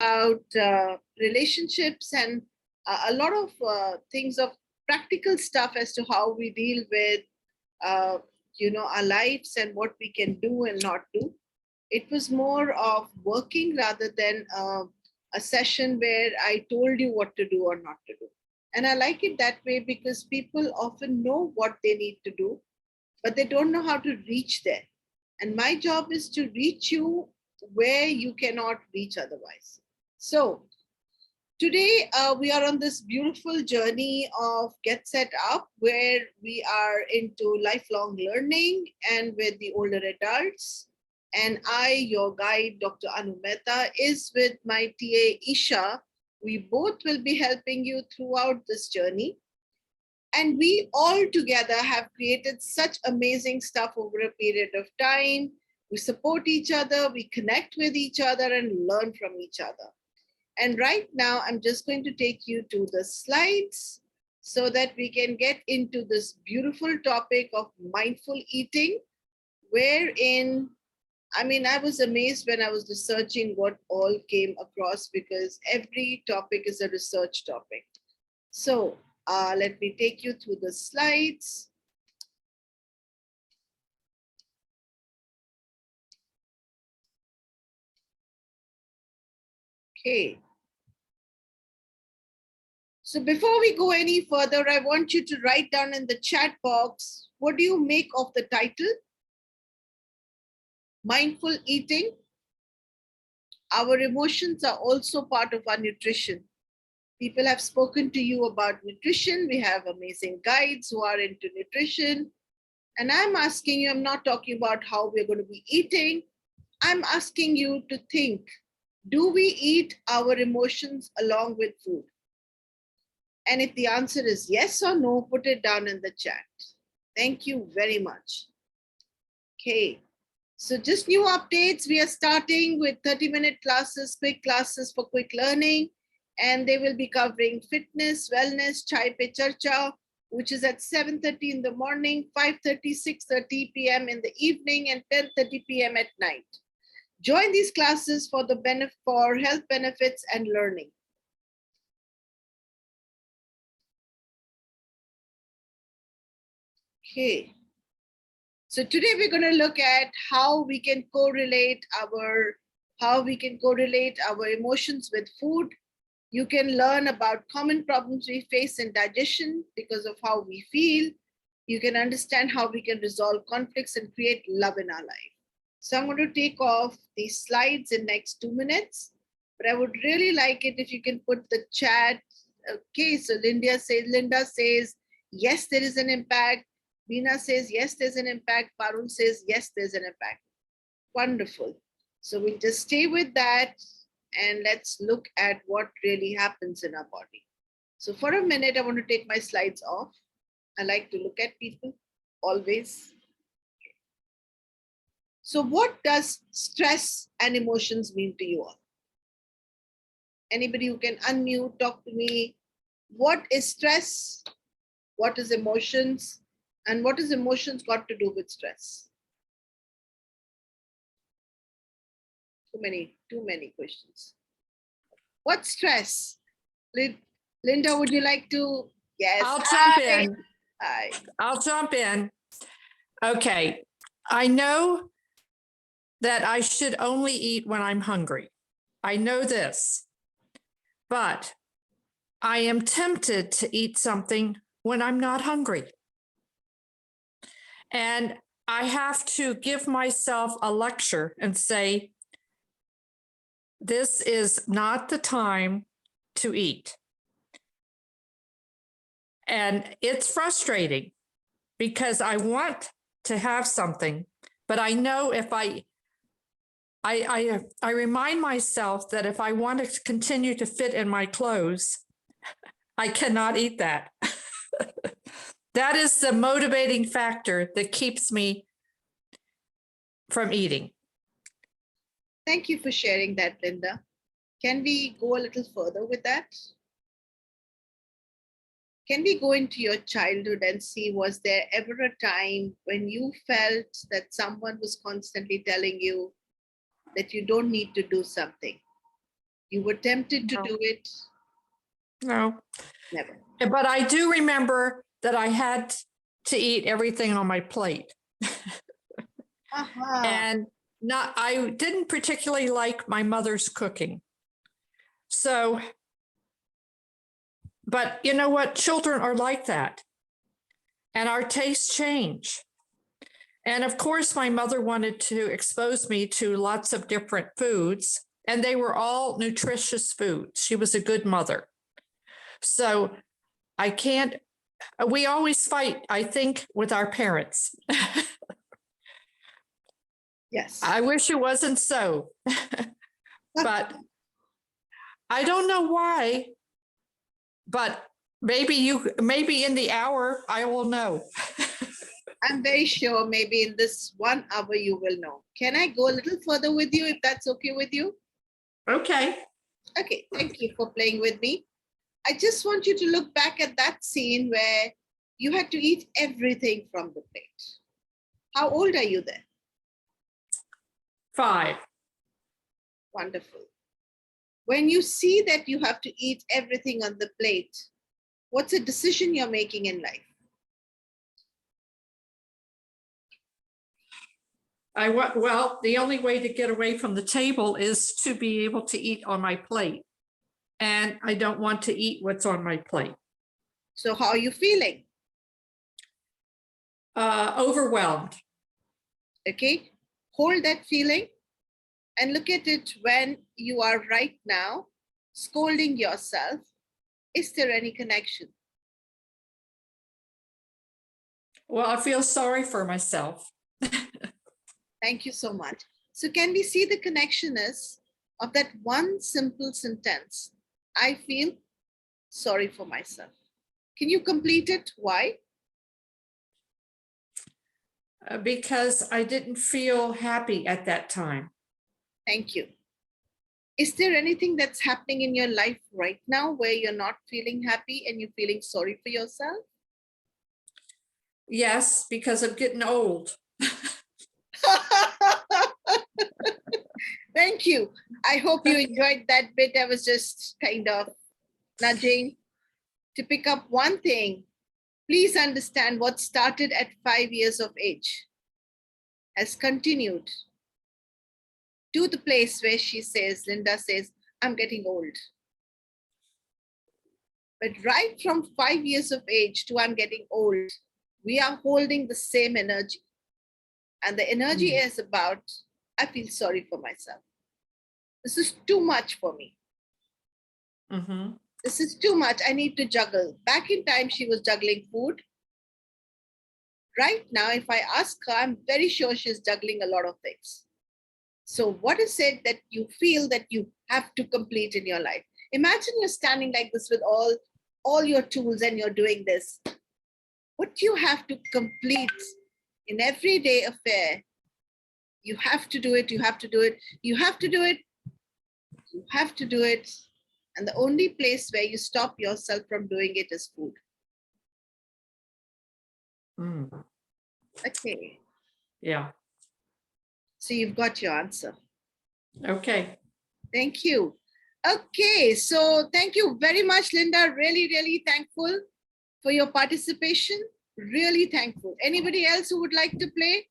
about relationships and a lot of things of practical stuff as to how we deal with uh, our lives and what we can do and not do. It was more of working rather than a session where I told you what to do or not to do. And I like it that way because people often know what they need to do, but they don't know how to reach there. And my job is to reach you where you cannot reach otherwise. So today we are on this beautiful journey of Get Set Up, where we are into lifelong learning and with the older adults. And I, your guide, Dr. Anu Mehta, is with my TA Isha. We both will be helping you throughout this journey. And we all together have created such amazing stuff over a period of time. We support each other, we connect with each other and learn from each other. And right now, I'm just going to take you to the slides so that we can get into this beautiful topic of mindful eating, wherein, I was amazed when I was researching what all came across, because every topic is a research topic. So let me take you through the slides. Okay. So before we go any further, I want you to write down in the chat box, what do you make of the title? Mindful eating. Our emotions are also part of our nutrition. People have spoken to you about nutrition. We have amazing guides who are into nutrition. And I'm asking you, I'm not talking about how we're going to be eating. I'm asking you to think, do we eat our emotions along with food? And if the answer is yes or no, put it down in the chat. Thank you very much. Okay, so just new updates. We are starting with 30-minute classes, quick classes for quick learning. And they will be covering fitness, wellness, chai pe charcha, which is at 7:30 in the morning, 5:30, 6:30 p.m. in the evening, and 10:30 p.m. at night. Join these classes for health benefits and learning. Okay. So today we're going to look at how we can correlate our emotions with food. You can learn about common problems we face in digestion because of how we feel. You can understand how we can resolve conflicts and create love in our life. So I'm going to take off these slides in next 2 minutes, but I would really like it if you can put the chat. Okay, so Linda says, yes, there is an impact. Meena says, yes, there's an impact. Parul says, yes, there's an impact. Wonderful. So we'll just stay with that and let's look at what really happens in our body. So for a minute, I want to take my slides off. I like to look at people always. Okay. So what does stress and emotions mean to you all? Anybody who can unmute, talk to me. What is stress? What is emotions? And what is emotions got to do with stress? Too many questions. What's stress? Linda, would you like to? Yes. I'll jump in. Hi. I'll jump in. Okay. I know that I should only eat when I'm hungry. I know this, but I am tempted to eat something when I'm not hungry. And I have to give myself a lecture and say, this is not the time to eat. And it's frustrating because I want to have something, but I know if I remind myself that if I want to continue to fit in my clothes, I cannot eat that. That is the motivating factor that keeps me from eating. Thank you for sharing that, Linda. Can we go a little further with that? Can we go into your childhood and see, was there ever a time when you felt that someone was constantly telling you that you don't need to do something? You were tempted to No. do it? No. Never. But I do remember that I had to eat everything on my plate. And I didn't particularly like my mother's cooking. So, but you know what? Children are like that. And our tastes change. And of course, my mother wanted to expose me to lots of different foods, and they were all nutritious foods. She was a good mother. So I can't, we always fight, I think, with our parents. Yes. I wish it wasn't so, but I don't know why, but maybe in the hour, I will know. I'm very sure maybe in this 1 hour you will know. Can I go a little further with you if that's okay with you? Okay. Okay, thank you for playing with me. I just want you to look back at that scene where you had to eat everything from the plate. How old are you then? 5. Wonderful. When you see that you have to eat everything on the plate, what's a decision you're making in life? Well, the only way to get away from the table is to be able to eat on my plate. And I don't want to eat what's on my plate. So how are you feeling? Overwhelmed. Okay, hold that feeling and look at it when you are right now scolding yourself. Is there any connection? Well, I feel sorry for myself. Thank you so much. So can we see the connectionness of that one simple sentence? I feel sorry for myself. Can you complete it? Why? Because I didn't feel happy at that time. Thank you. Is there anything that's happening in your life right now where you're not feeling happy and you're feeling sorry for yourself? Yes, because I'm getting old. Thank you. I hope you enjoyed that bit. I was just kind of nudging to pick up one thing. Please understand what started at 5 years of age has continued to the place where Linda says, I'm getting old. But right from 5 years of age to I'm getting old, we are holding the same energy. And the energy is about, I feel sorry for myself. This is too much for me. Mm-hmm. This is too much. I need to juggle. Back in time, she was juggling food. Right now, if I ask her, I'm very sure she's juggling a lot of things. So what is it that you feel that you have to complete in your life? Imagine you're standing like this with all your tools and you're doing this. What do you have to complete in everyday affair? You have to do it, you have to do it, you have to do it, you have to do it. And the only place where you stop yourself from doing it is food. Mm. Okay. Yeah. So you've got your answer. Okay. Thank you. Okay, so thank you very much, Linda. Really, really thankful for your participation. Really thankful. Anybody else who would like to play?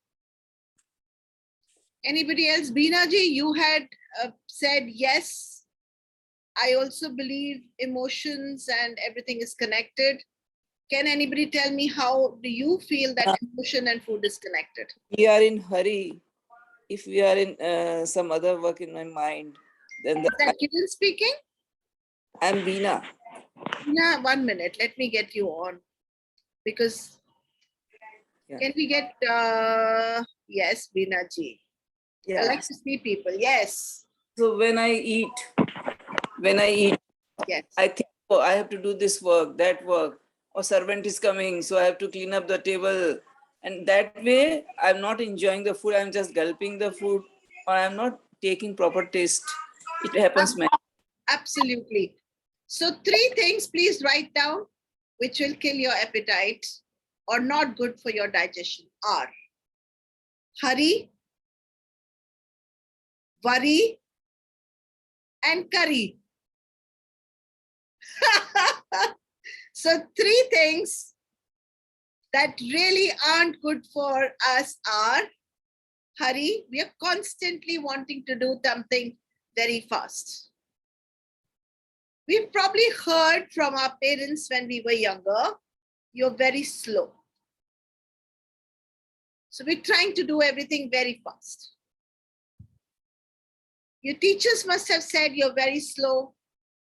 Anybody else? Beena ji, you had said yes. I also believe emotions and everything is connected. Can anybody tell me how do you feel that emotion and food is connected? We are in hurry. If we are in some other work in my mind, then Is that Kiran speaking? I'm Beena. Beena, 1 minute. Let me get you on. Because can we get, yes, Beena ji. I like to see people. Yes. So when I eat, Yes. I think, oh, I have to do this work, that work, or servant is coming, so I have to clean up the table. And that way, I'm not enjoying the food. I'm just gulping the food, or I'm not taking proper taste. It happens, man. Absolutely. So 3 things, please write down, which will kill your appetite or not good for your digestion are hurry, worry, and curry. So 3 things that really aren't good for us are hurry. We are constantly wanting to do something very fast. We've probably heard from our parents when we were younger, you're very slow. So we're trying to do everything very fast. Your teachers must have said you're very slow.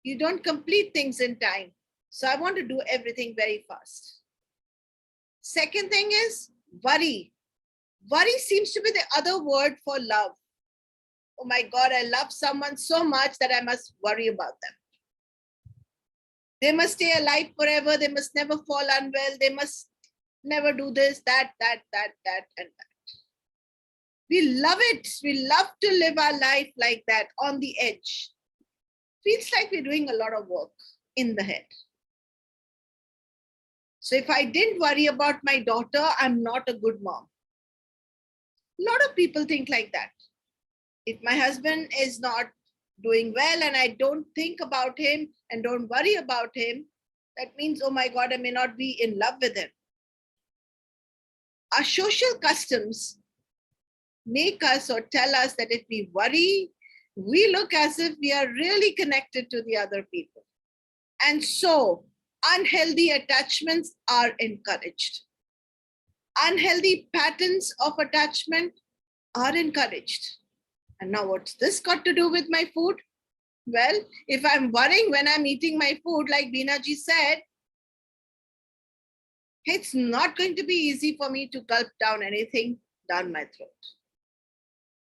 You don't complete things in time. So I want to do everything very fast. Second thing is worry. Worry seems to be the other word for love. Oh my God, I love someone so much that I must worry about them. They must stay alive forever. They must never fall unwell. They must never do this, that, and that. We love it. We love to live our life like that, on the edge. Feels like we're doing a lot of work in the head. So if I didn't worry about my daughter, I'm not a good mom. A lot of people think like that. If my husband is not doing well and I don't think about him and don't worry about him, that means, oh my God, I may not be in love with him. Our social customs make us or tell us that if we worry, we look as if we are really connected to the other people. And so unhealthy attachments are encouraged. Unhealthy patterns of attachment are encouraged. And now what's this got to do with my food? Well, if I'm worrying when I'm eating my food, like Beenaji said, it's not going to be easy for me to gulp down anything down my throat.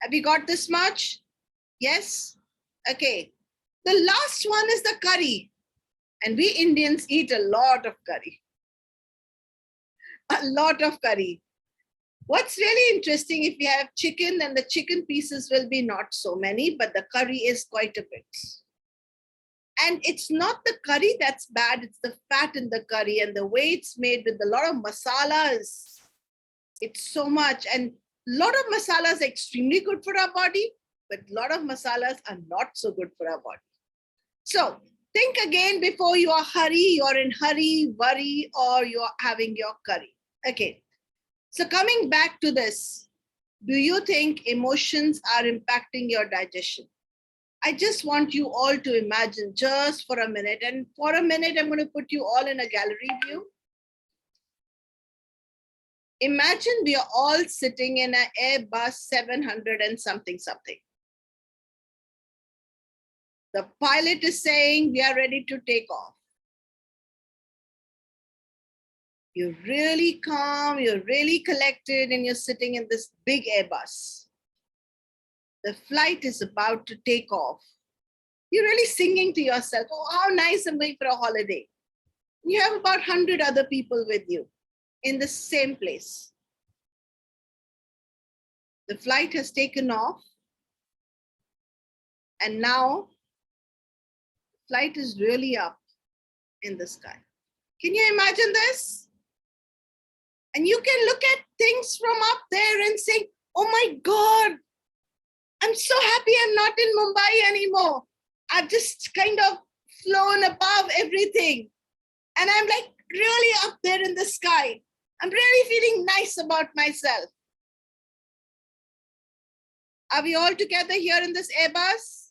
Have you got this much? Yes? Okay. The last one is the curry. And we Indians eat a lot of curry. A lot of curry. What's really interesting, if we have chicken, then the chicken pieces will be not so many, but the curry is quite a bit. And it's not the curry that's bad, it's the fat in the curry and the way it's made with a lot of masalas. It's so much. And a lot of masalas are extremely good for our body, but a lot of masalas are not so good for our body. So think again before you are you're in hurry, worry, or you're having your curry. Okay. So coming back to this, do you think emotions are impacting your digestion? I just want you all to imagine just for a minute. And for a minute, I'm going to put you all in a gallery view. Imagine we are all sitting in an Airbus 700 and something. The pilot is saying we are ready to take off. You're really calm, you're really collected, and you're sitting in this big Airbus. The flight is about to take off. You're really singing to yourself, oh, how nice, I'm going for a holiday. You have about 100 other people with you in the same place. The flight has taken off, and now the flight is really up in the sky. Can you imagine this? And you can look at things from up there and say, oh my God, I'm so happy I'm not in Mumbai anymore. I've just kind of flown above everything. And I'm like really up there in the sky. I'm really feeling nice about myself. Are we all together here in this Airbus?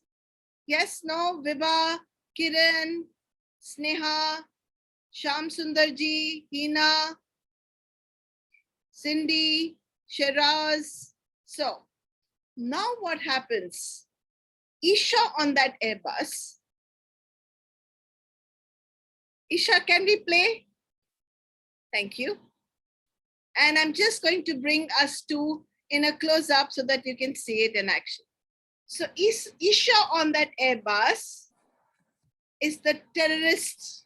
Yes, no? Vibha, Kiran, Sneha, Sham Sundarji, Hina, Cindy, Shiraz. So now what happens? Isha on that Airbus. Isha, can we play? Thank you. And I'm just going to bring us to in a close-up so that you can see it in action. So Isha on that Airbus is the terrorist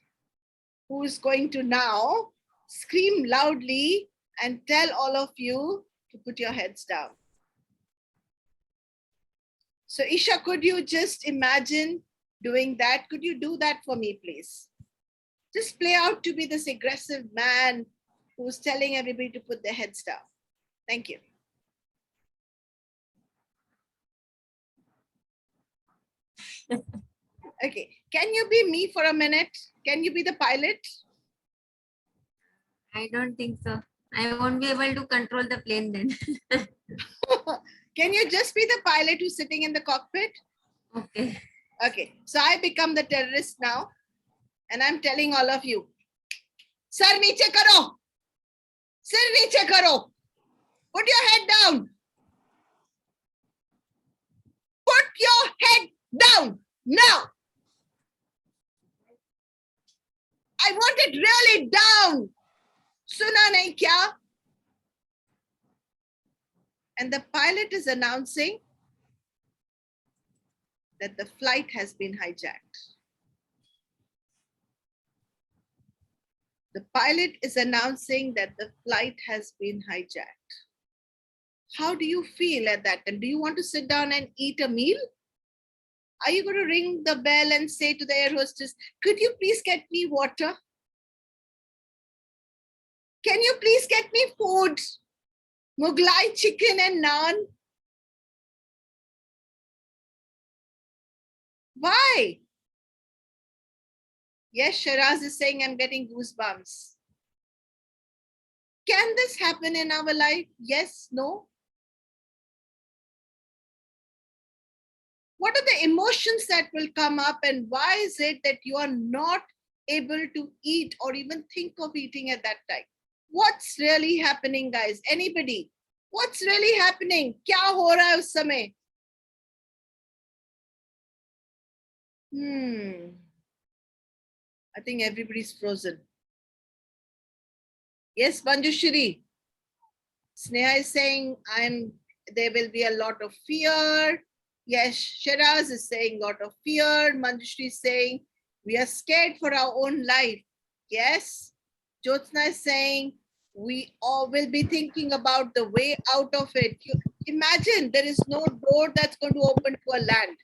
who is going to now scream loudly and tell all of you to put your heads down. So Isha, could you just imagine doing that? Could you do that for me, please? Just play out to be this aggressive man who's telling everybody to put their heads down. Thank you. Okay. Can you be me for a minute? Can you be the pilot? I don't think so. I won't be able to control the plane then. Can you just be the pilot who's sitting in the cockpit? Okay. Okay. So I become the terrorist now. And I'm telling all of you, Sir niche karo. Sir niche karo. Put your head down. Put your head down now. I want it really down. Suna nahi kya? And the pilot is announcing that the flight has been hijacked. The pilot is announcing that the flight has been hijacked. How do you feel at that time? Do you want to sit down and eat a meal? Are you going to ring the bell and say to the air hostess, could you please get me water? Can you please get me food? Mughlai chicken and naan? Why? Yes, Shiraz is saying I'm getting goosebumps. Can this happen in our life? Yes, no? What are the emotions that will come up, and why is it that you are not able to eat or even think of eating at that time? What's really happening, guys? Anybody? What's really happening? Kya ho raha hai us samay? I think everybody's frozen. Yes, Manjushri. Sneha is saying there will be a lot of fear. Yes, Shiraz is saying lot of fear. Manjushri is saying we are scared for our own life. Yes. Jyotsna is saying we all will be thinking about the way out of it. Imagine there is no door that's going to open to a land.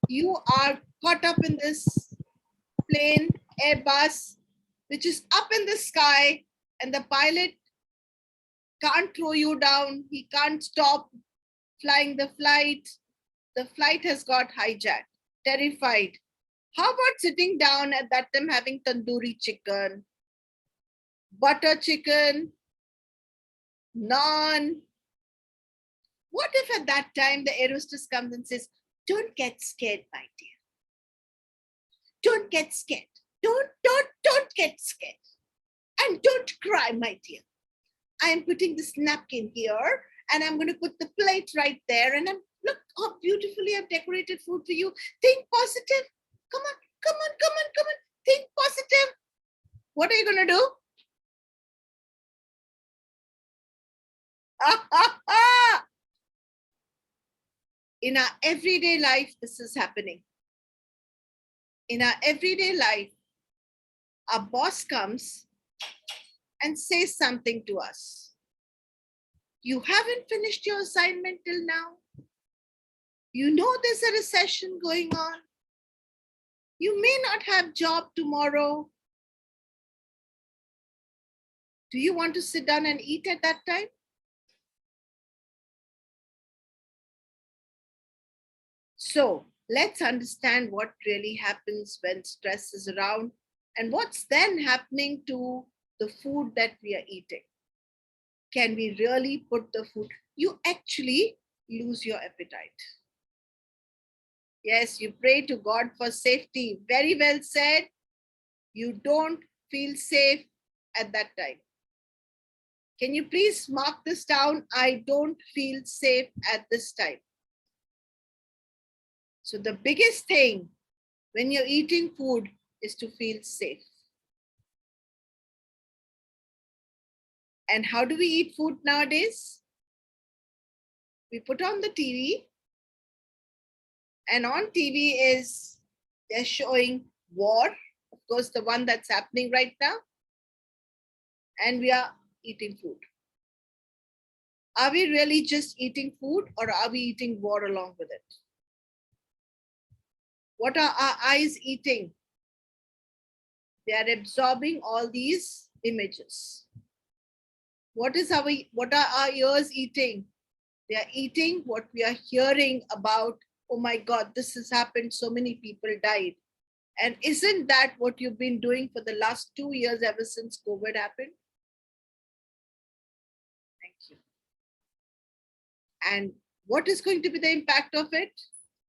You are caught up in this plane, Airbus, which is up in the sky, and the pilot can't throw you down. He can't stop flying the flight. The flight has got hijacked. Terrified. How about sitting down at that time having tandoori chicken, butter chicken, naan? What if at that time the air hostess comes and says, don't get scared, my dear. Don't get scared. Don't get scared. And don't cry, my dear. I am putting this napkin here and I'm going to put the plate right there. And look how beautifully I've decorated food for you. Think positive. Come on. Think positive. What are you going to do? In our everyday life, this is happening. In our everyday life, our boss comes and says something to us. You haven't finished your assignment till now. You know there's a recession going on. You may not have job tomorrow. Do you want to sit down and eat at that time? So let's understand what really happens when stress is around and what's then happening to the food that we are eating. Can we really put the food? You actually lose your appetite. Yes, you pray to God for safety. Very well said. You don't feel safe at that time. Can you please mark this down? I don't feel safe at this time. So the biggest thing when you're eating food is to feel safe. And how do we eat food nowadays? We put on the TV, and on TV they're showing war, of course, the one that's happening right now, and we are eating food. Are we really just eating food, or are we eating war along with it? What are our eyes eating? They are absorbing all these images. What are our ears eating? They are eating what we are hearing about oh my God, this has happened. So many people died. And isn't that what you've been doing for the last 2 years ever since COVID happened? Thank you. And what is going to be the impact of it?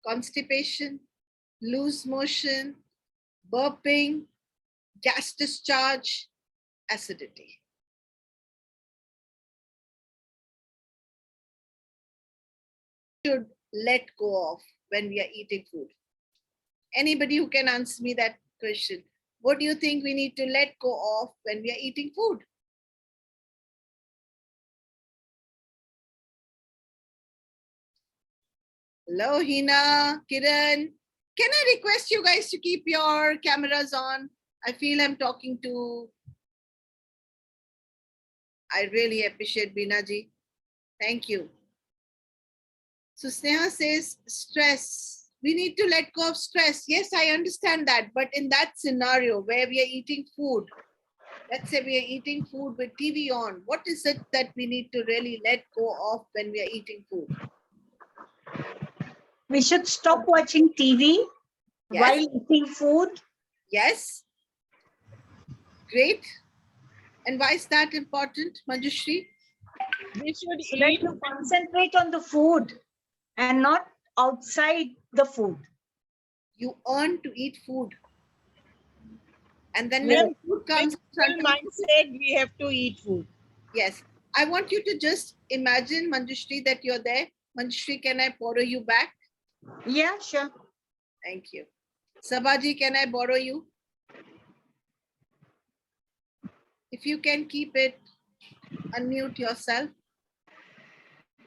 Constipation, loose motion, burping, gas discharge, acidity. Should let go of when we are eating food. Anybody who can answer me that question? What do you think we need to let go of when we are eating food? Hello, Hina, Kiran. Can I request you guys to keep your cameras on? I feel I'm talking to. I really appreciate Beena ji. Thank you. So Sneha says stress. We need to let go of stress. Yes, I understand that. But in that scenario where we are eating food, let's say we are eating food with TV on, what is it that we need to really let go of when we are eating food? We should stop watching TV Yes. while eating food. Yes. Great. And why is that important, Manjushri? We should So that eat. you concentrate on the food and not outside the food. You earn to eat food. And then Yes. when food comes in front Full of you, mindset, we have to eat food. yes. I want you to just imagine, Manjushri, that you're there. Manjushri, can I borrow you back? Yeah, sure. Thank you. Sabaji, can I borrow you? If you can keep it, unmute yourself.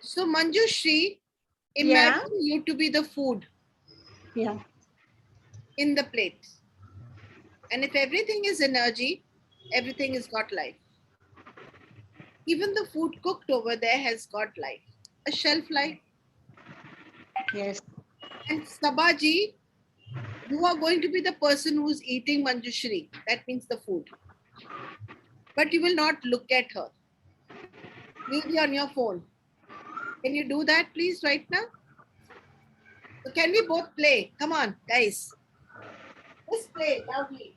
So Manjushri, imagine you to be the food Yeah. in the plate. And if everything is energy, everything has got life. Even the food cooked over there has got life, a shelf life. Yes. And Sabaji, you are going to be the person who's eating Manjushri. That means the food. But you will not look at her. You'll be on your phone. Can you do that, please, right now? So can we both play? Come on, guys. Let's play loudly.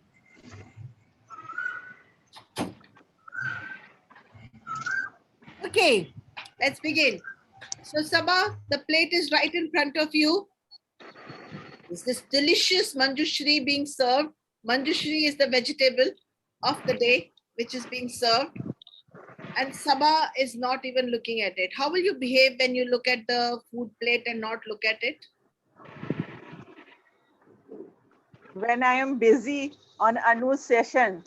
Okay, let's begin. So Sabah, the plate is right in front of you. Is this delicious Manjushri being served? Manjushri is the vegetable of the day, which is being served. And Sabah is not even looking at it. How will you behave when you look at the food plate and not look at it? When I am busy on Anu's session,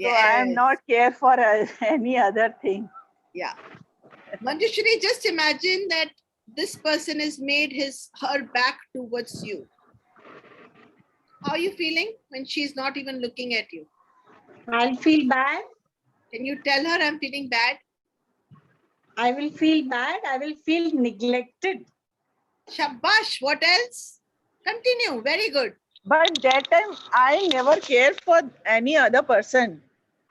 so I am Yes. not care for any other thing. Yeah. Manjushri, just imagine that this person has made her back towards you. How are you feeling when she's not even looking at you? I'll feel bad. Can you tell her I'm feeling bad? I will feel bad. I will feel neglected. Shabash, what else? Continue, very good. But that time I never cared for any other person.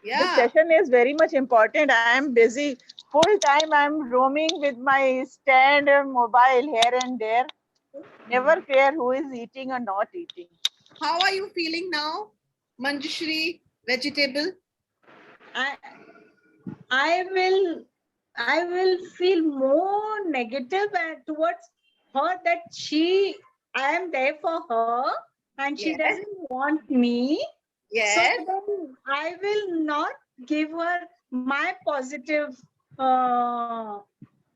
The Yeah, session is very much important. I am busy full time. I am roaming with my stand and mobile here and there. Never care who is eating or not eating. how are you feeling now? Manjushri, vegetable? I will feel more negative towards her that I am there for her and she Yes. doesn't want me. Yes. So then I will not give her my positive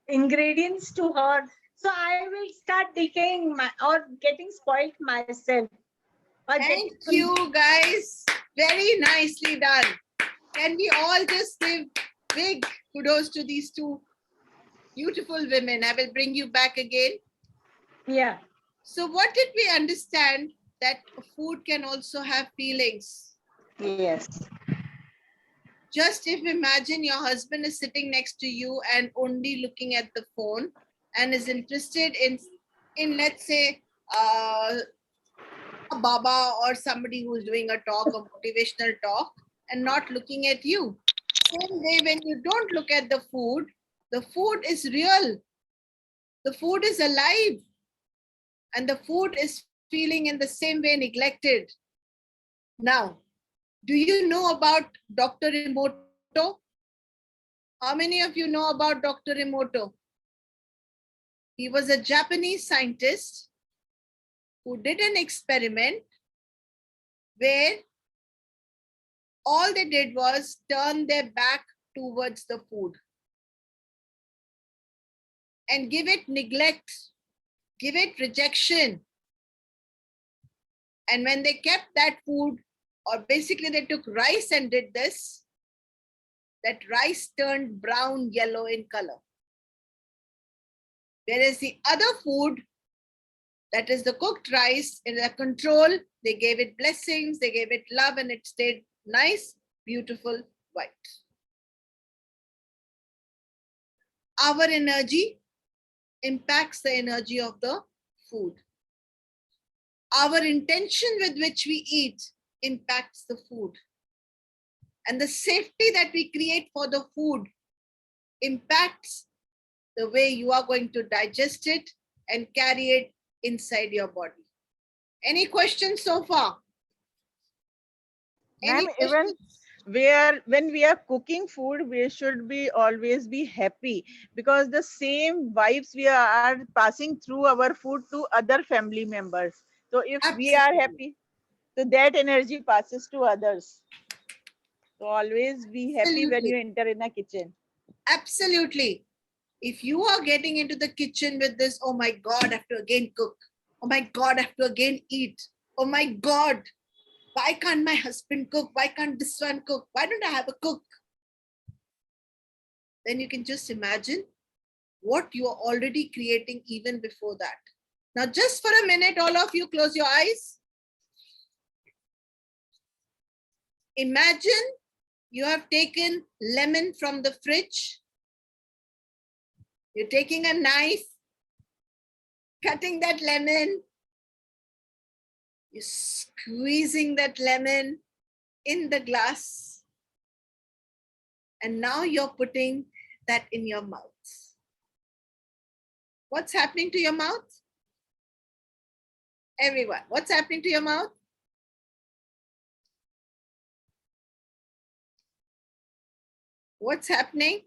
ingredients to her. So I will start decaying or getting spoiled myself. Thank you, guys. Very nicely done. Can we all just give big kudos to these two beautiful women? I will bring you back again. Yeah. So what did we understand? That food can also have feelings. Yes. Just if imagine your husband is sitting next to you and only looking at the phone and is interested in let's say a baba or somebody who's doing a talk, a motivational talk, and not looking at you. Same way, when you don't look at the food is real. The food is alive. and the food is feeling in the same way neglected. Now, do you know about Dr. Emoto? How many of you know about Dr. Emoto? He was a Japanese scientist who did an experiment where all they did was turn their back towards the food and give it neglect, give it rejection. And when they kept that food, or basically they took rice and did this, that rice turned brown, yellow in color. Whereas the other food, that is the cooked rice, in a control, they gave it blessings, they gave it love, and it stayed nice, beautiful, white. Our energy impacts the energy of the food. Our intention with which we eat impacts the food. And the safety that we create for the food impacts the way you are going to digest it and carry it inside your body. Any questions so far? Ma'am, even when we are cooking food, we should be always be happy, because the same vibes we are passing through our food to other family members. So if we are happy, so that energy passes to others. So always be happy when you enter in a kitchen. Absolutely. If you are getting into the kitchen with this, oh my God, I have to again cook. Oh my God, I have to again eat. Oh my God, why can't my husband cook? Why can't this one cook? Why don't I have a cook? Then you can just imagine what you are already creating even before that. Now, just for a minute, all of you close your eyes. Imagine you have taken lemon from the fridge. You're taking a knife, cutting that lemon. You're squeezing that lemon in the glass. And now you're putting that in your mouth. What's happening to your mouth? Everyone, what's happening to your mouth? What's happening?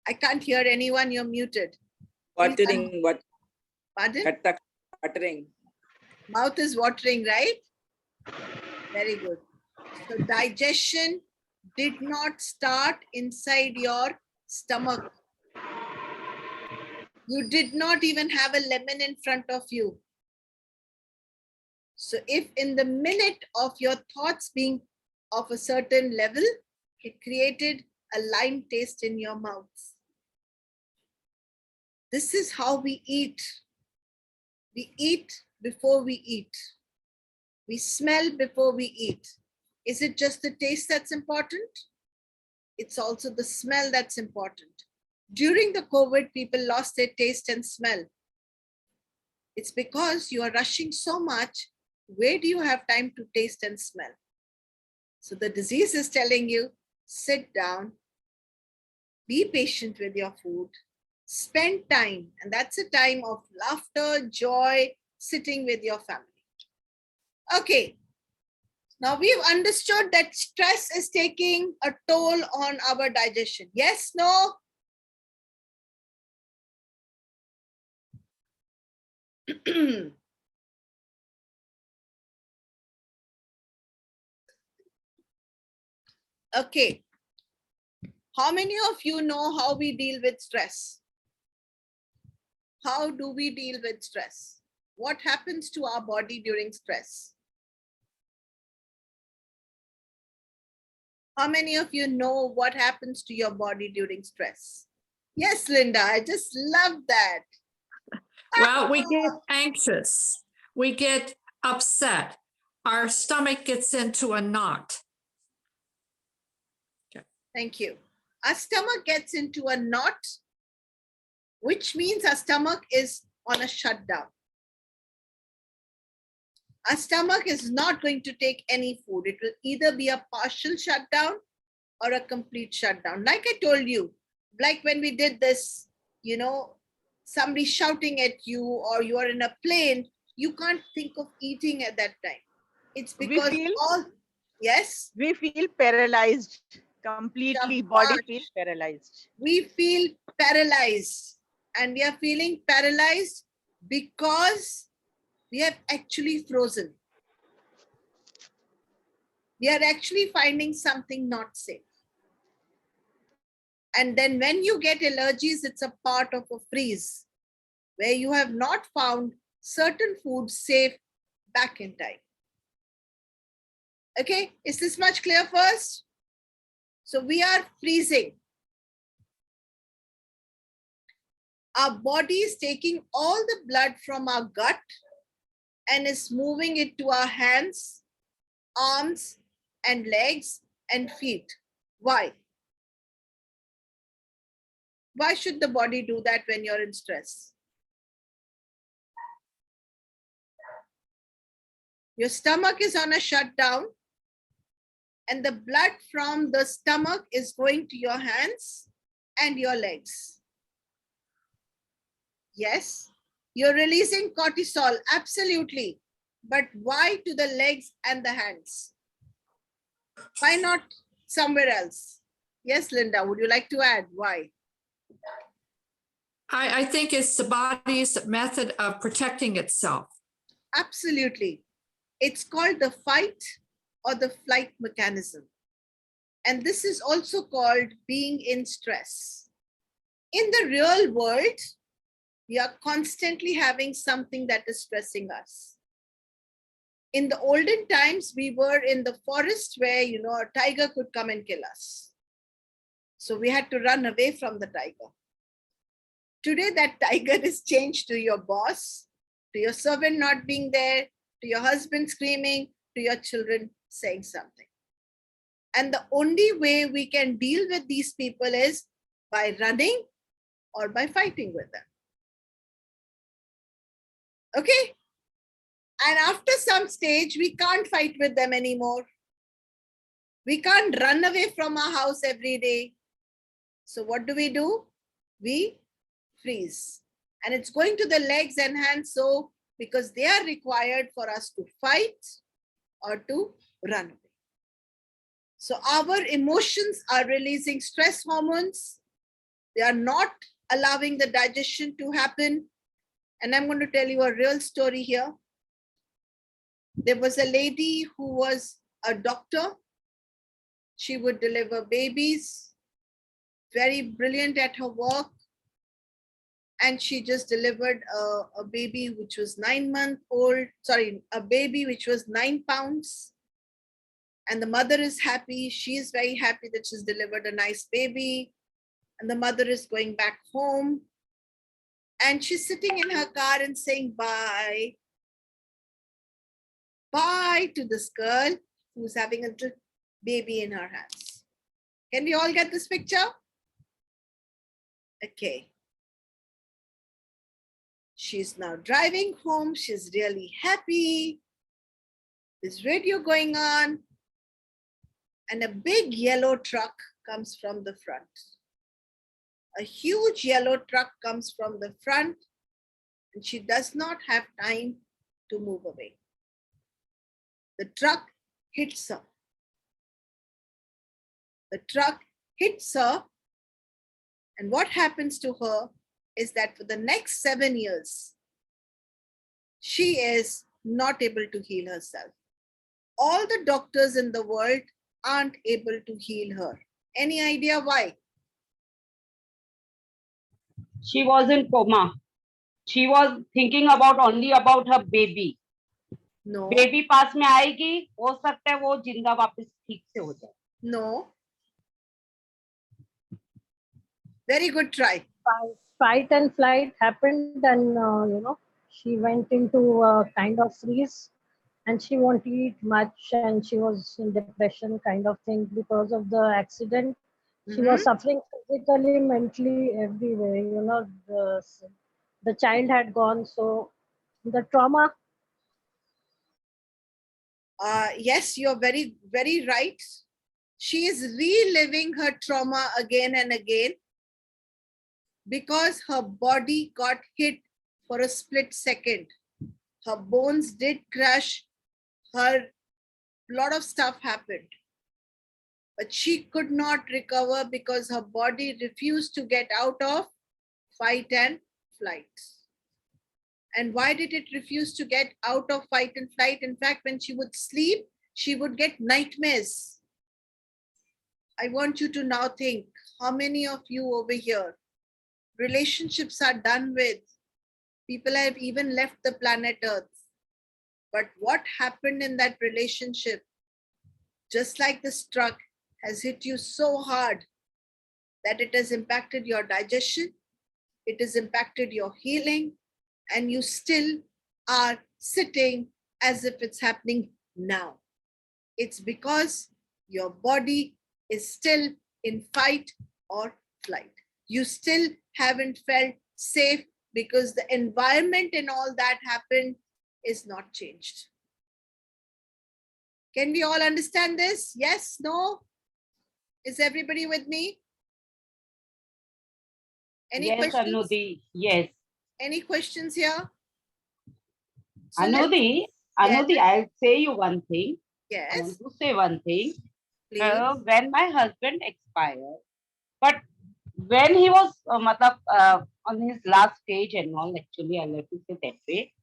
I can't hear anyone, you're muted. Watering, what? Pardon? Watering. Mouth is watering, right? Very good. So digestion did not start inside your stomach. You did not even have a lemon in front of you. So if in the minute of your thoughts being of a certain level, it created a lime taste in your mouth. This is how we eat. We eat before we eat. We smell before we eat. Is it just the taste that's important? It's also the smell that's important. During the COVID, people lost their taste and smell. It's because you are rushing so much. Where do you have time to taste and smell? So the disease is telling you, sit down, be patient with your food, spend time, and that's a time of laughter, joy, sitting with your family. Okay, now we've understood that stress is taking a toll on our digestion. Yes, no? Okay. How many of you know how we deal with stress? How do we deal with stress? What happens to our body during stress? How many of you know what happens to your body during stress? Yes, Linda, I just love that. Well, we get anxious. We get upset. Our stomach gets into a knot. Thank you. Our stomach gets into a knot, which means our stomach is on a shutdown. Our stomach is not going to take any food. It will either be a partial shutdown or a complete shutdown. Like I told you, like when we did this, somebody shouting at you, or you are in a plane, you can't think of eating at that time. It's We because feel all, yes, we feel paralyzed completely. Body feel Shabash. paralyzed. We feel paralyzed, and we are feeling paralyzed because we have actually frozen. We are actually finding something not safe. And then when you get allergies, it's a part of a freeze where you have not found certain foods safe back in time. Okay, is this much clear first? So we are freezing. Our body is taking all the blood from our gut and is moving it to our hands, arms, and legs and feet. Why? Why should the body do that when you're in stress? Your stomach is on a shutdown, and the blood from the stomach is going to your hands and your legs. Yes, you're releasing cortisol, absolutely. But why to the legs and the hands? Why not somewhere else? Yes, Linda, would you like to add why? I think it's the body's method of protecting itself. Absolutely. It's called the fight or the flight mechanism. And this is also called being in stress. In the real world, we are constantly having something that is stressing us. In the olden times, we were in the forest where, a tiger could come and kill us. So we had to run away from the tiger. Today, that tiger is changed to your boss, to your servant not being there, to your husband screaming, to your children saying something. And the only way we can deal with these people is by running or by fighting with them. Okay? And after some stage, we can't fight with them anymore. We can't run away from our house every day. So what do? We freeze. And it's going to the legs and hands, so because they are required for us to fight or to run away. So our emotions are releasing stress hormones. They are not allowing the digestion to happen. And I'm going to tell you a real story here. There was a lady who was a doctor. She would deliver babies, very brilliant at her work. And she just delivered a baby which was 9 months old, a baby which was 9 pounds. And the mother is happy. She is very happy that she's delivered a nice baby. And the mother is going back home. And she's sitting in her car and saying bye. Bye to this girl who's having a little baby in her hands. Can we all get this picture? Okay. She's now driving home. She's really happy. There's radio going on. And a big yellow truck comes from the front. A huge yellow truck comes from the front, and she does not have time to move away. The truck hits her. The truck hits her, and what happens to her is that for the next 7 years, she is not able to heal herself. All the doctors in the world aren't able to heal her. Any idea why? She was in coma. She was thinking about only about her baby. No. Baby पास में आएगी, हो सकता है वो जिंदा वापस ठीक से हो जाए. No. Very good try. Fight and flight happened, and she went into a kind of freeze, and she won't eat much, and she was in depression kind of thing because of the accident. She was suffering physically, mentally, everywhere. The child had gone, so the trauma. Yes, you're very, very right. She is reliving her trauma again and again. because her body got hit for a split second. Her bones did crush, her lot of stuff happened. But she could not recover because her body refused to get out of fight and flight. And why did it refuse to get out of fight and flight? In fact, when she would sleep, she would get nightmares. I want you to now think, how many of you over here, relationships are done with, people have even left the planet Earth. But what happened in that relationship, just like this truck, has hit you so hard that it has impacted your digestion, it has impacted your healing, and you still are sitting as if it's happening now. It's because your body is still in fight or flight. You still haven't felt safe because the environment and all that happened is not changed. Can we all understand this? Yes? No? Is everybody with me? Any Yes, questions? Anudhi. Yes. Any questions here? So Anudhi, Yes. I'll say you one thing. I Yes, want to say one thing. please. When my husband expired, but when he was on his last stage and all, actually, I'll let you say that way.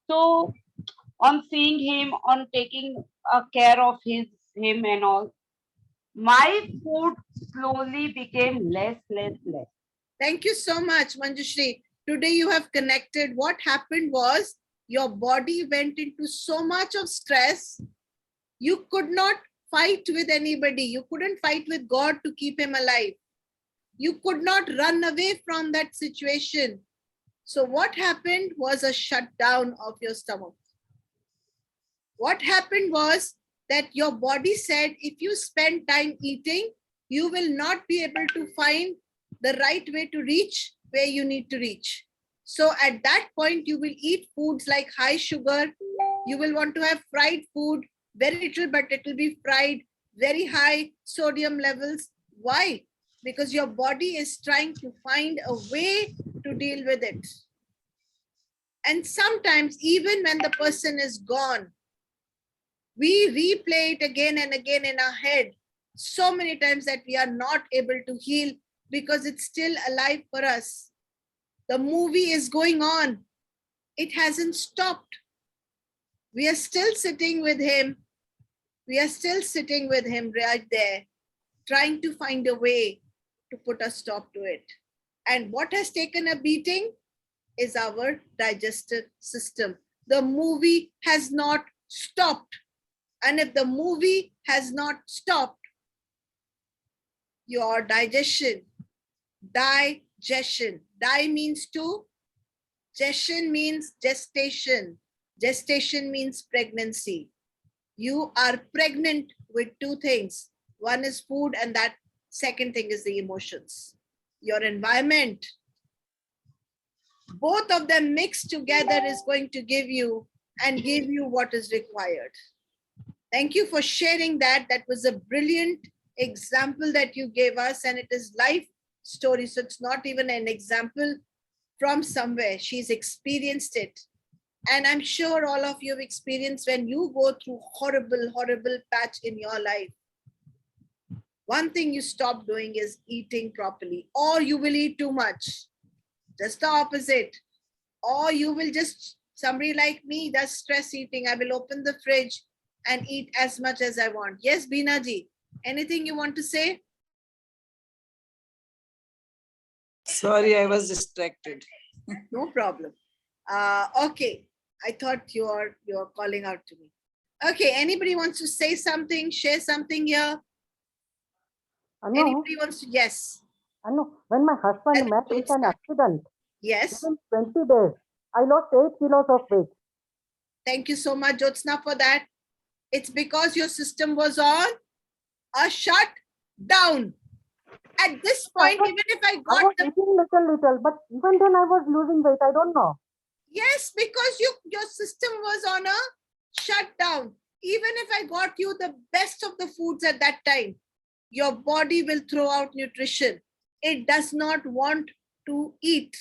So, on seeing him, on taking care of him and all, my food slowly became less. Thank you so much, Manjushri. Today you have connected. What happened was your body went into so much of stress. You could not fight with anybody. You couldn't fight with God to keep him alive. You could not run away from that situation. So what happened was a shutdown of your stomach. What happened was that your body said, if you spend time eating, you will not be able to find the right way to reach where you need to reach. So at that point, you will eat foods like high sugar. You will want to have fried food, very little, but it will be fried, very high sodium levels. Why? Because your body is trying to find a way to deal with it. And sometimes, even when the person is gone, we replay it again and again in our head so many times that we are not able to heal because it's still alive for us. The movie is going on. It hasn't stopped. We are still sitting with him. We are still sitting with him right there, trying to find a way to put a stop to it. And what has taken a beating is our digestive system. The movie has not stopped. And if the movie has not stopped, your digestion, di means to, gestion means gestation. Gestation means pregnancy. You are pregnant with two things. One is food, and that second thing is the emotions. Your environment. Both of them mixed together is going to give you what is required. Thank you for sharing that. That was a brilliant example that you gave us, and it is life story. So it's not even an example from somewhere. She's experienced it. And I'm sure all of you have experienced when you go through horrible, horrible patch in your life. One thing you stop doing is eating properly, or you will eat too much. Just the opposite. Or you will just, somebody like me does stress eating. I will open the fridge and eat as much as I want. Yes, Beena ji, anything you want to say? Sorry, I was distracted. No problem. Okay, I thought you're calling out to me. Okay, anybody wants to say something, share something here? Anybody wants to? Yes. I know. When my husband met with an accident, Yes. within 20 days, I lost 8 kilos of weight. Thank you so much, Jyotsna, for that. It's because your system was on a shutdown. At this point, even if I got I was eating little, but even then I was losing weight. I don't know. Yes, because your system was on a shutdown. Even if I got you the best of the foods at that time, your body will throw out nutrition. It does not want to eat.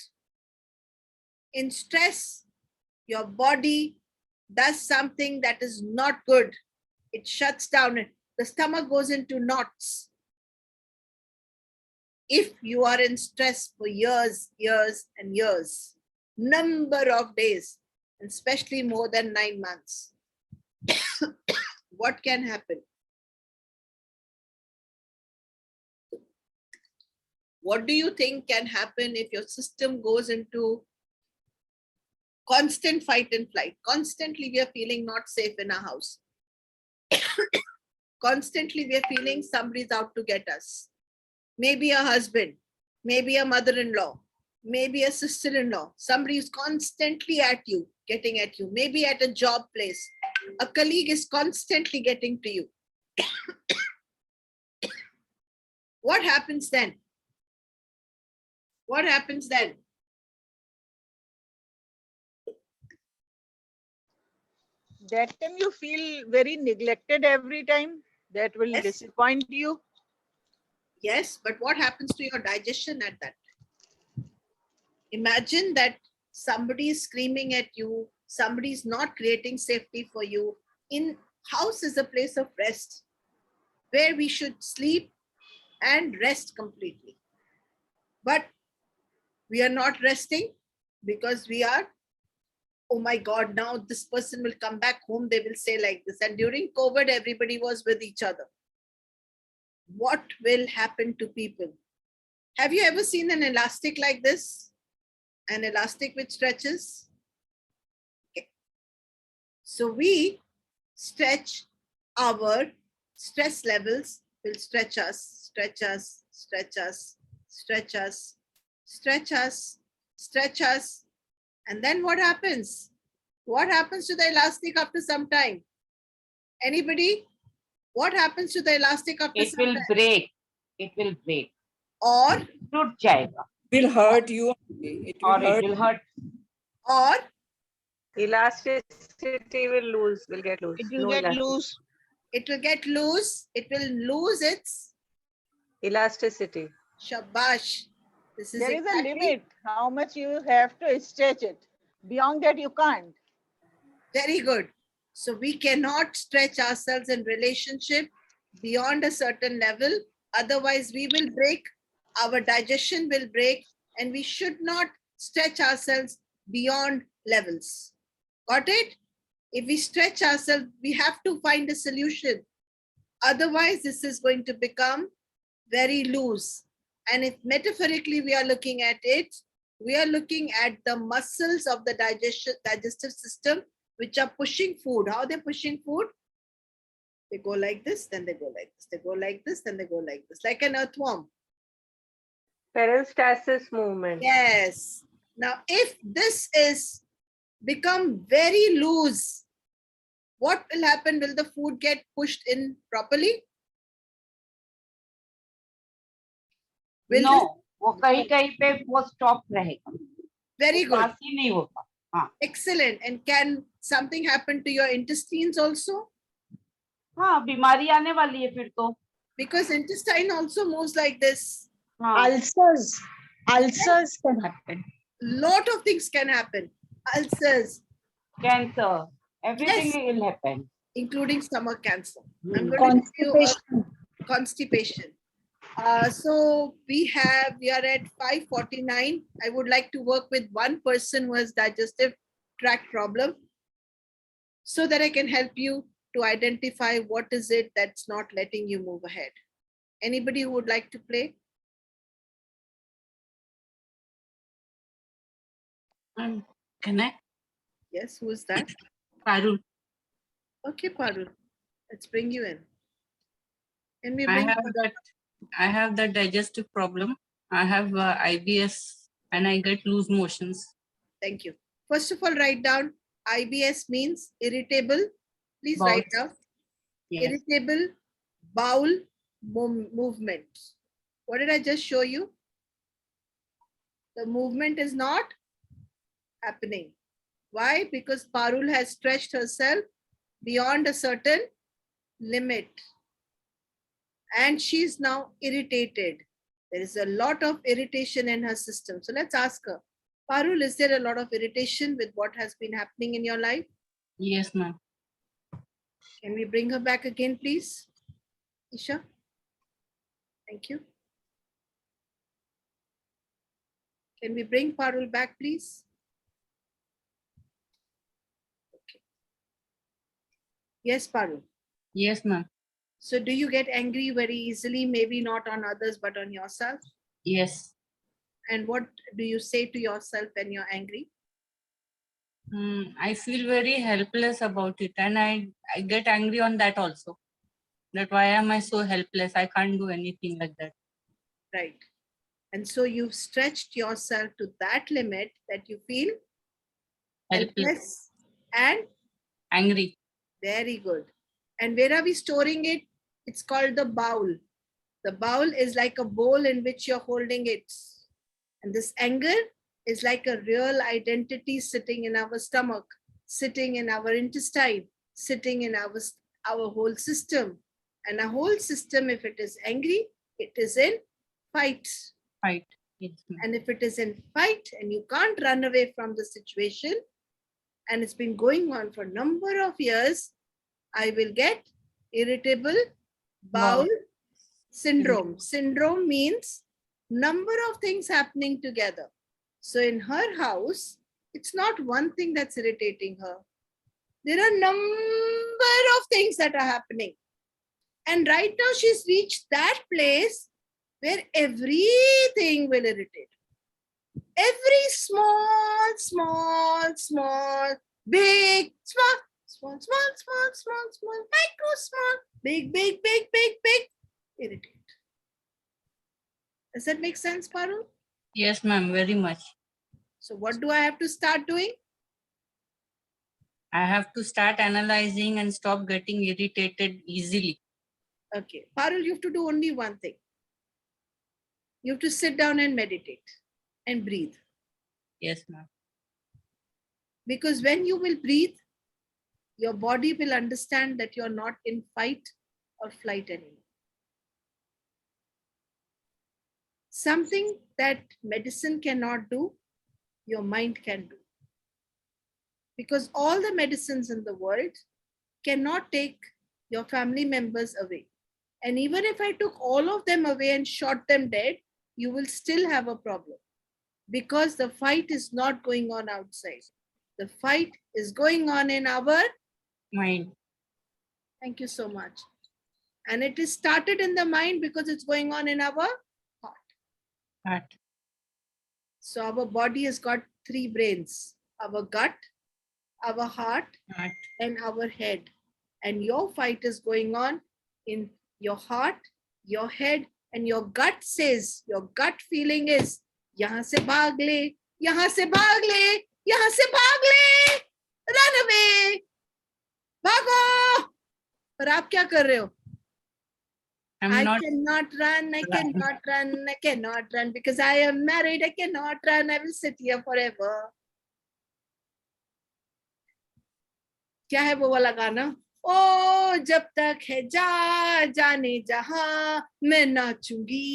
In stress, your body does something that is not good. It shuts down. The stomach goes into knots. If you are in stress for years, years and years, number of days, and especially more than 9 months, what can happen? What do you think can happen if your system goes into constant fight and flight? Constantly we are feeling not safe in our house. Constantly we are feeling somebody's out to get us. Maybe a husband, maybe a mother-in-law, maybe a sister-in-law. Somebody is constantly at you, getting at you. Maybe at a job place, a colleague is constantly getting to you. What happens then? What happens then? That time you feel very neglected every time. That will Yes. disappoint you. Yes, but what happens to your digestion at that time? Imagine that somebody is screaming at you, somebody is not creating safety for you. In house is a place of rest where we should sleep and rest completely. But we are not resting because we are, oh my God, now this person will come back home, they will say like this. And during COVID, everybody was with each other. What will happen to people? Have you ever seen an elastic like this? An elastic which stretches? Okay. So we stretch our stress levels, will stretch us, stretch us, stretch us, stretch us, stretch us, stretch us. And then what happens? What happens to the elastic after some time? Anybody? What happens to the elastic after It some will time? break. It will break. Or टूट जाएगा. Will hurt you. It will Or it hurt. will hurt. or Elasticity will get loose. It will No get elasticity. loose. it will get loose, it will lose its Elasticity. shabash. This is There is a exactly limit how much you have to stretch it. Beyond that, you can't. very good. So we cannot stretch ourselves in relationship beyond a certain level. Otherwise, we will break, our digestion will break, and we should not stretch ourselves beyond levels. Got it? If we stretch ourselves, we have to find a solution. Otherwise, this is going to become very loose. And if metaphorically we are looking at it, we are looking at the muscles of the digestive system, which are pushing food. How are they pushing food? They go like this, then they go like this. They go like this, then they go like this, like an earthworm. Peristalsis movement. Yes. Now, if this is become very loose, what will happen? Will the food get pushed in properly? Will No. this- वो कहीं कहीं पे वो stop रहेगा. very वो good. पास ही नहीं होता. हाँ. Excellent. And can something happen to your intestines also? हाँ, बीमारी आने वाली है फिर तो. Because intestine also moves like this. हाँ. Ulcers can happen. Lot of things can happen. Ulcers, Cancer. Everything Yes. will happen. including stomach cancer. I'm Hmm. going to give you a Constipation. constipation. So we are at 5:49. I would like to work with one person who has digestive tract problem so that I can help you to identify what is it that's not letting you move ahead. Anybody who would like to play? Can I? Yes, who is that? Parul, Okay, Parul, let's bring you in. Can we I bring have that digestive problem. I have IBS and I get loose motions. Thank you. First of all, write down IBS means irritable. Please Bowel. write down Yes. irritable bowel movement. What did I just show you? The movement is not happening. Why? Because Parul has stretched herself beyond a certain limit. And she's now irritated. There is a lot of irritation in her system. So let's ask her, Parul, is there a lot of irritation with what has been happening in your life? Yes, ma'am. Can we bring her back again, please? Isha? Thank you. Can we bring Parul back, please? Okay. Yes, Parul. Yes, ma'am. So do you get angry very easily? Maybe not on others, but on yourself? Yes. And what do you say to yourself when you're angry? I feel very helpless about it, and I get angry on that also. That why am I so helpless? I can't do anything like that. Right. And so you've stretched yourself to that limit that you feel helpless and angry. Very good. And where are we storing it? It's called the bowl. The bowl is like a bowl in which you're holding it. And this anger is like a real identity sitting in our stomach, sitting in our intestine, sitting in our whole system. And a whole system, if it is angry, it is in fight. Fight. Yes, and if it is in fight and you can't run away from the situation, and it's been going on for a number of years, I will get irritable bowel syndrome. Syndrome means number of things happening together. So in her house, it's not one thing that's irritating her. There are a number of things that are happening. And right now she's reached that place where everything will irritate. Every small, big, small, micro, small, big, irritate. Does that make sense, Parul? Yes, ma'am, very much. So what do I have to start doing? I have to start analyzing and stop getting irritated easily. Okay, Parul, you have to do only one thing. You have to sit down and meditate and breathe. Yes, ma'am. Because when you will breathe, your body will understand that you're not in fight or flight anymore. Something that medicine cannot do, your mind can do. Because all the medicines in the world cannot take your family members away. And even if I took all of them away and shot them dead, you will still have a problem. Because the fight is not going on outside. The fight is going on in our mind. Thank you so much. And it is started in the mind because it's going on in our heart. So our body has got three brains: our gut, our heart, and our head. And your fight is going on in your heart, your head, and your gut says, your gut feeling is, yahan se bhag le, yahan se bhag le, yahan se bhag le, run away, bhago. पर आप क्या कर रहे हो? I cannot run because I am married. I cannot run. I will sit here forever. क्या है वो वाला गाना? ओ जब तक है जाने जहां मैं नाचूंगी.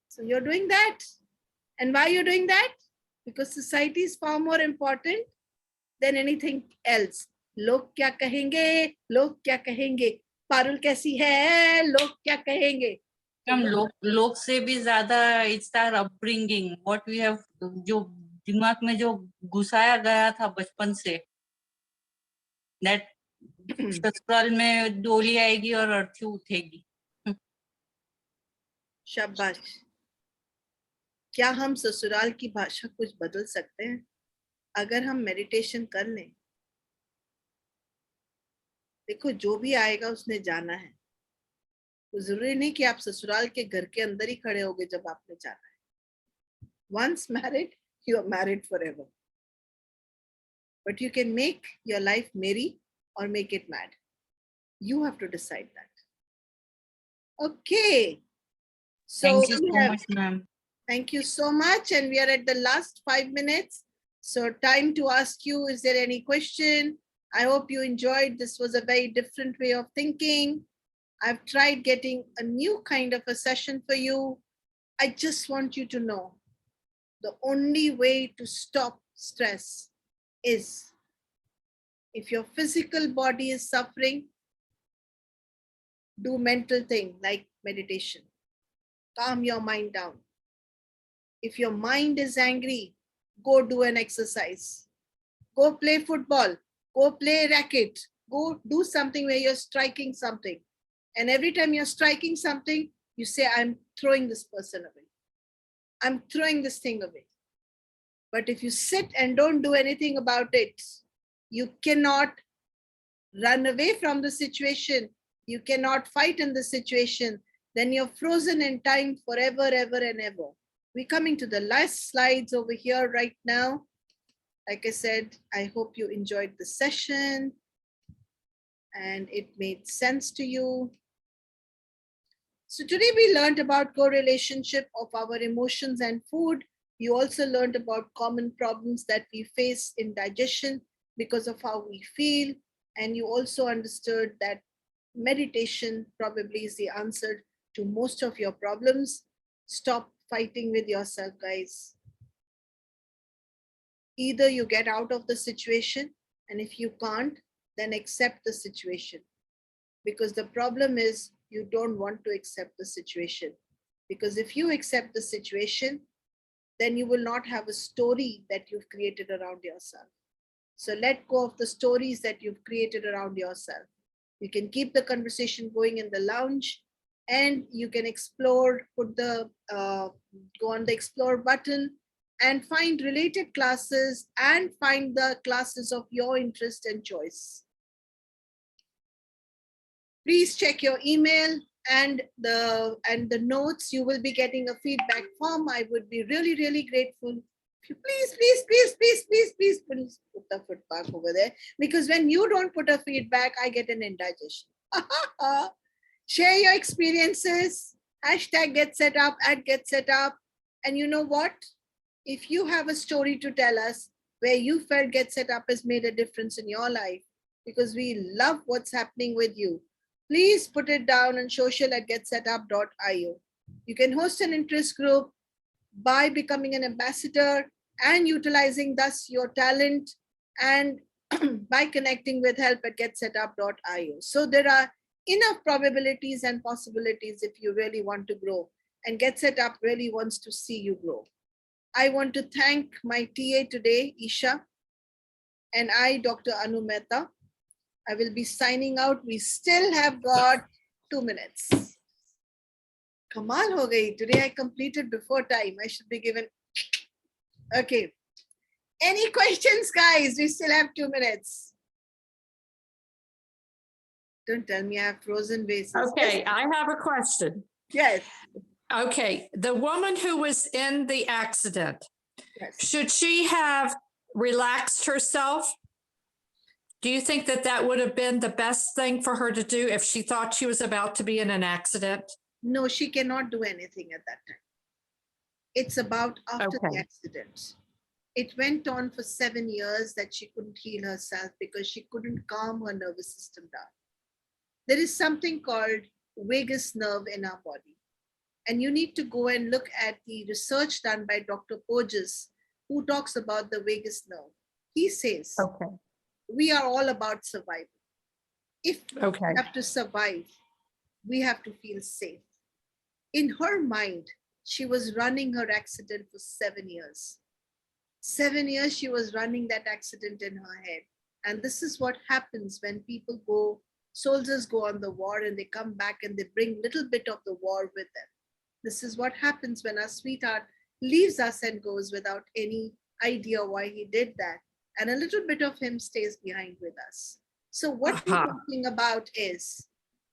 So you're doing that. And why you're doing that? Because society is far more important than anything else. लोग क्या कहेंगे, लोग क्या कहेंगे, पारुल कैसी है, लोग क्या कहेंगे. हम लोग से भी ज्यादा it's our upbringing, what we have, जो दिमाग में जो घुसाया गया था बचपन से, दैट ससुराल में डोली आएगी और अर्थी उठेगी. शाबाश. क्या हम ससुराल की भाषा कुछ बदल सकते हैं? अगर हम मेडिटेशन कर लें. देखो, जो भी आएगा उसने जाना है. तो जरूरी नहीं कि आप ससुराल के घर के अंदर ही खड़े होगे जब आपने जाना है. Once married, you are married forever. But you can make your life merry or make it mad. You have to decide that. Okay. So thank you so much, ma'am. Thank you so much. And we are at the last 5 minutes. So time to ask you, is there any question? I hope you enjoyed. This was a very different way of thinking. I've tried getting a new kind of a session for you. I just want you to know the only way to stop stress is if your physical body is suffering, do mental thing like meditation. Calm your mind down. If your mind is angry, go do an exercise. Go play football. Go play racket. Go do something where you're striking something. And every time you're striking something, you say, I'm throwing this person away. I'm throwing this thing away. But if you sit and don't do anything about it, you cannot run away from the situation. You cannot fight in the situation. Then you're frozen in time forever, ever and ever. We're coming to the last slides over here right now. Like I said, I hope you enjoyed the session and it made sense to you. So today we learned about correlationship of our emotions and food. You also learned about common problems that we face in digestion because of how we feel. And you also understood that meditation probably is the answer to most of your problems. Stop fighting with yourself, guys. Either you get out of the situation, and if you can't, then accept the situation. Because the problem is you don't want to accept the situation. Because if you accept the situation, then you will not have a story that you've created around yourself. So let go of the stories that you've created around yourself. You can keep the conversation going in the lounge, and you can explore, go on the explore button and find related classes and find the classes of your interest and choice. Please check your email and the notes. You will be getting a feedback form. I would be really, really grateful if you please put the feedback over there, because when you don't put a feedback, I get an indigestion. Share your experiences, hashtag get set up, @get set up. And you know what? If you have a story to tell us where you felt Get Set Up has made a difference in your life, because we love what's happening with you, please put it down on social@getsetup.io. You can host an interest group by becoming an ambassador and utilizing thus your talent, and by connecting with help@getsetup.io. So there are enough probabilities and possibilities if you really want to grow, and Get Set Up really wants to see you grow. I want to thank my TA today, Isha, and I, Dr. Anu Mehta. I will be signing out. We still have got 2 minutes. Kamal ho gayi. Today I completed before time. I should be given. Okay. Any questions, guys? We still have 2 minutes. Don't tell me I have frozen bases. Okay, Yes. I have a question. Yes. Okay, the woman who was in the accident, Yes. should she have relaxed herself? Do you think that that would have been the best thing for her to do if she thought she was about to be in an accident? No, she cannot do anything at that time. It's about after the Okay. accident. It went on for 7 years that she couldn't heal herself because she couldn't calm her nervous system down. There is something called vagus nerve in our body. And you need to go and look at the research done by Dr. Porges, who talks about the vagus nerve. He says, Okay. we are all about survival. If we Okay. have to survive, we have to feel safe. In her mind, she was running her accident for 7 years. 7 years she was running that accident in her head. And this is what happens when people go, soldiers go on the war and they come back and they bring a little bit of the war with them. This is what happens when our sweetheart leaves us and goes without any idea why he did that. And a little bit of him stays behind with us. So what we're talking about is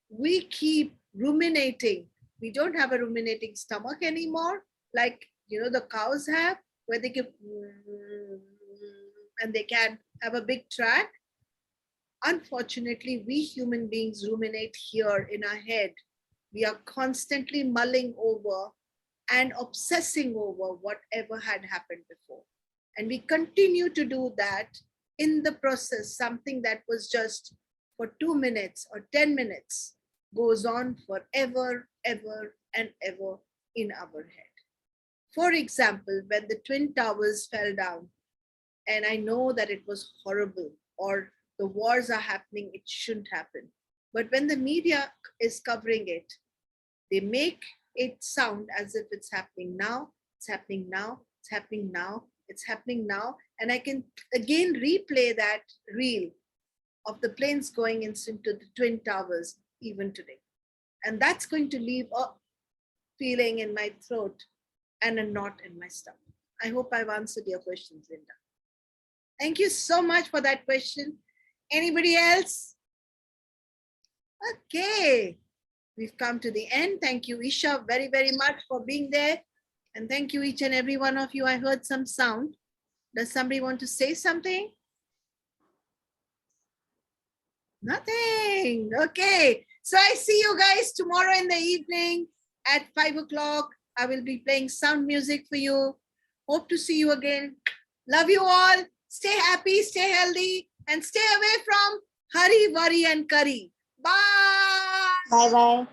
we keep ruminating. We don't have a ruminating stomach anymore, like, you know, the cows have, where they keep and they can have a big track. Unfortunately, we human beings ruminate here in our head. We are constantly mulling over and obsessing over whatever had happened before. And we continue to do that in the process. Something that was just for 2 minutes or 10 minutes goes on forever, ever, and ever in our head. For example, when the Twin Towers fell down, and I know that it was horrible, or the wars are happening, it shouldn't happen. But when the media is covering it, they make it sound as if it's happening now, it's happening now, it's happening now, it's happening now. And I can again replay that reel of the planes going into the Twin Towers even today. And that's going to leave a feeling in my throat and a knot in my stomach. I hope I've answered your questions, Linda. Thank you so much for that question. Anybody else? Okay. We've come to the end. Thank you, Isha, very, very much for being there. And thank you, each and every one of you. I heard some sound. Does somebody want to say something? Nothing. Okay. So I see you guys tomorrow in the evening at 5 o'clock. I will be playing sound music for you. Hope to see you again. Love you all. Stay happy, stay healthy, and stay away from hurry, worry, and curry. Bye. Bye bye.